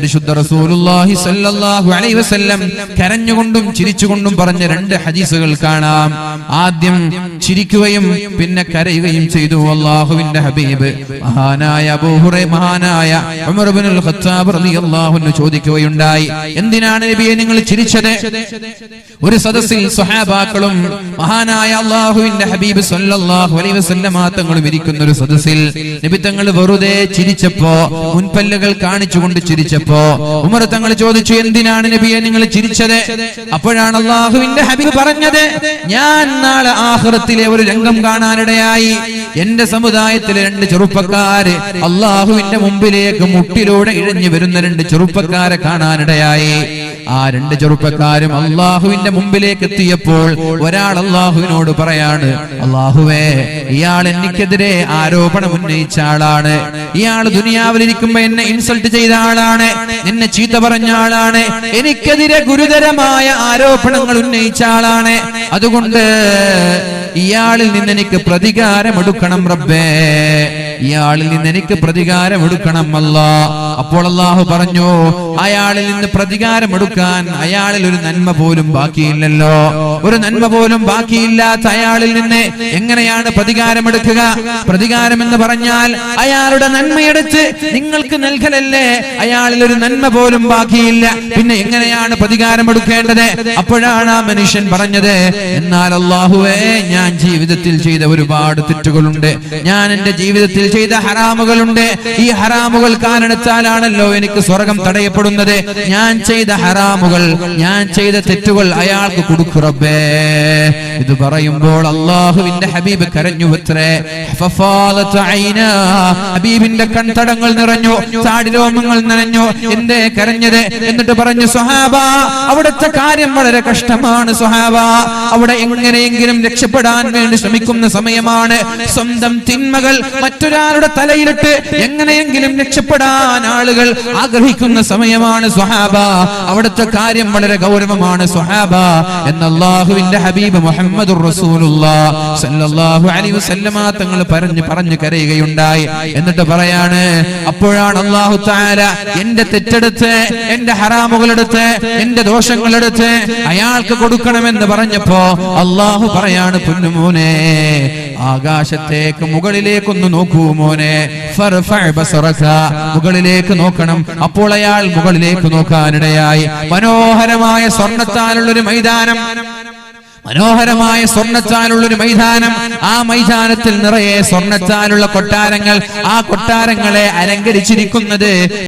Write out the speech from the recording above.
പരിശുദ്ധ റസൂലുള്ളാഹി സ്വല്ലല്ലാഹു അലൈഹി വസല്ലം കരഞ്ഞുകൊണ്ടും ചിരിച്ചുകൊണ്ടും പറഞ്ഞ രണ്ട് ഹദീസുകൾ കാണാം. ആദ്യം ചിരിക്കുകയും പിന്നെ കരയുകയും ചെയ്തു അല്ലാഹുവിന്റെ ഹബീബ്. മഹാനായ മഹാനായ ഉമർ ഇബ്നുൽ ഖത്താബ് റളിയല്ലാഹു അൻഹു ചോദിക്കുകയുണ്ടായി, എന്തിനാണ് നബിയെ നിങ്ങൾ ചിരിച്ചത്? ഒരു സദസ്സിൽ സ്വഹാബാക്കളും മഹാനായ അല്ലാഹുവിന്റെ ഹബീബ് സ്വല്ലല്ലാഹു അലൈഹി വസല്ലം തങ്ങളും ഇരിക്കുന്ന ഒരു സദസ്സിൽ നബി തങ്ങൾ വെറുതെ ചിരിച്ചപ്പോ, മുൻപല്ലുകൾ കാണിച്ചുകൊണ്ട് ചിരിച്ചപ്പോ ഉമർ തങ്ങൾ ചോദിച്ചു, എന്തിനാണ് നബിയെ നിങ്ങൾ ചിരിച്ചത്? അപ്പോഴാണ് അല്ലാഹുവിന്റെ ഹബീബ് പറഞ്ഞത്, ഞാൻ നാളെ ആഖിറത്തിലെ ഒരു രംഗം കാണാനിടയായി. എന്റെ സമുദായത്തിലെ രണ്ട് ചെറുപ്പക്കാര് അല്ലാഹുവിന്റെ മുമ്പിലേക്ക് മുട്ടിലൂടെ ഇഴഞ്ഞു വരുന്ന രണ്ട് ചെറുപ്പക്കാരെ കാണാനിടയായി. ആ രണ്ട് ചെറുപ്പക്കാരും അല്ലാഹുവിന്റെ മുമ്പിലേക്ക് എത്തിയപ്പോൾ ഒരാൾ അല്ലാഹുവിനോട് പറയാണ്, അല്ലാഹുവേ, ഇയാൾ എനിക്കെതിരെ ആരോപണം ഉന്നയിച്ച ആളാണ്, ഇയാൾ ദുനിയാവിലിരിക്കുമ്പോ എന്നെ ഇൻസൾട്ട് ചെയ്ത ആളാണ്, എന്നെ ചീത്ത പറഞ്ഞ ആളാണ്, എനിക്കെതിരെ ഗുരുതരമായ ആരോപണങ്ങൾ ഉന്നയിച്ച ആളാണ്. അതുകൊണ്ട് ഇയാളിൽ നിന്ന് എനിക്ക് പ്രതികാരമെടുക്കണം റബ്ബേ, ഇയാളിൽ നിന്ന് എനിക്ക് പ്രതികാരമെടുക്കണം അല്ലാ. അപ്പോൾ അല്ലാഹു പറഞ്ഞു, അയാളിൽ നിന്ന് പ്രതികാരമെടുക്കാൻ അയാളിൽ ഒരു നന്മ പോലും ബാക്കിയില്ലല്ലോ. ഒരു നന്മ പോലും ബാക്കിയില്ലാത്ത അയാളിൽ നിന്ന് എങ്ങനെയാണ് പ്രതികാരമെടുക്കുക? പ്രതികാരം എന്ന് പറഞ്ഞാൽ അയാളുടെ നന്മയെടുത്ത് നിങ്ങൾക്ക് നൽകലല്ലേ? അയാളിൽ ഒരു നന്മ പോലും ബാക്കിയില്ല, പിന്നെ എങ്ങനെയാണ് പ്രതികാരമെടുക്കേണ്ടത്? അപ്പോഴാണ് ആ മനുഷ്യൻ പറഞ്ഞത്, എന്നാൽ അല്ലാഹുവേ, ഞാൻ ജീവിതത്തിൽ ചെയ്ത ഒരുപാട് തെറ്റുകളുണ്ട്, ഞാൻ എന്റെ ജീവിതത്തിൽ ചെയ്ത ഹറാമുകളുണ്ട്, ഈ ഹറാമുകൾ കാരണത്താലാണല്ലോ എനിക്ക് സ്വർഗം തടയപ്പെടുന്നത്. ഞാൻ ചെയ്ത ഹറാമുകൾ, ഞാൻ ചെയ്ത തെറ്റുകൾ അയാൾക്ക് കൊടുക്കു റബ്ബേ. ഇത് പറയുമ്പോൾ അല്ലാഹുവിന്റെ ഹബീബ് കരഞ്ഞുവത്രേ. ഹബീബിന്റെ കൺതടങ്ങൾ നിറഞ്ഞു, താടിരോമങ്ങൾ നിറഞ്ഞു. എന്തേ കരഞ്ഞത്? എന്നിട്ട് പറഞ്ഞു, സ്വഹാബ, അവിടുത്തെ കാര്യം വളരെ കഷ്ടമാണ് സ്വഹാബ. അവിടെ എങ്ങനെയെങ്കിലും രക്ഷപ്പെടാൻ വേണ്ടി ശ്രമിക്കുന്ന സമയമാണ്. സ്വന്തം തിന്മകൾ മറ്റൊരാളുടെ തലയിലിട്ട് എങ്ങനെയെങ്കിലും രക്ഷപ്പെടാൻ ആളുകൾ ആഗ്രഹിക്കുന്ന സമയമാണ് സ്വഹാബ. അവിടുത്തെ കാര്യം വളരെ ഗൗരവമാണ് സ്വഹാബ എന്ന് അല്ലാഹുവിന്റെ ഹബീബ് മുഹമ്മദുർ റസൂലുള്ളാഹി സ്വല്ലല്ലാഹു അലൈഹി വസല്ലമ തങ്ങൾ പറഞ്ഞു കരയുകയുണ്ടായി. എന്നിട്ട് പറയാണ്, അപ്പോഴാണ് അല്ലാഹു തആല എന്റെ തെറ്റെടുത്ത്, എന്റെ ഹറാമുകളെടുത്ത്, എന്റെ ദോഷങ്ങളെടുത്ത് അയാൾക്ക് കൊടുക്കണമെന്ന് പറഞ്ഞപ്പോ അല്ലാഹു പറയാണ്, പൊന്നുമോനെ, ആകാശത്തേക്ക് മുകളിലേക്കൊന്ന് നോക്കൂ മോനെ, മുകളിലേക്ക് നോക്കണം. അപ്പോൾ അയാൾ മുകളിലേക്ക് നോക്കാനിടയായി. മനോഹരമായ സ്വർണ്ണത്താലുള്ളൊരു മൈതാനം, മനോഹരമായ സ്വർണ്ണത്താലുള്ളൊരു മൈതാനം. ആ മൈതാനത്തിൽ നിറയെ സ്വർണ്ണത്താലുള്ള കൊട്ടാരങ്ങൾ. ആ കൊട്ടാരങ്ങളെ അലങ്കരിച്ചിരിക്കുന്നത്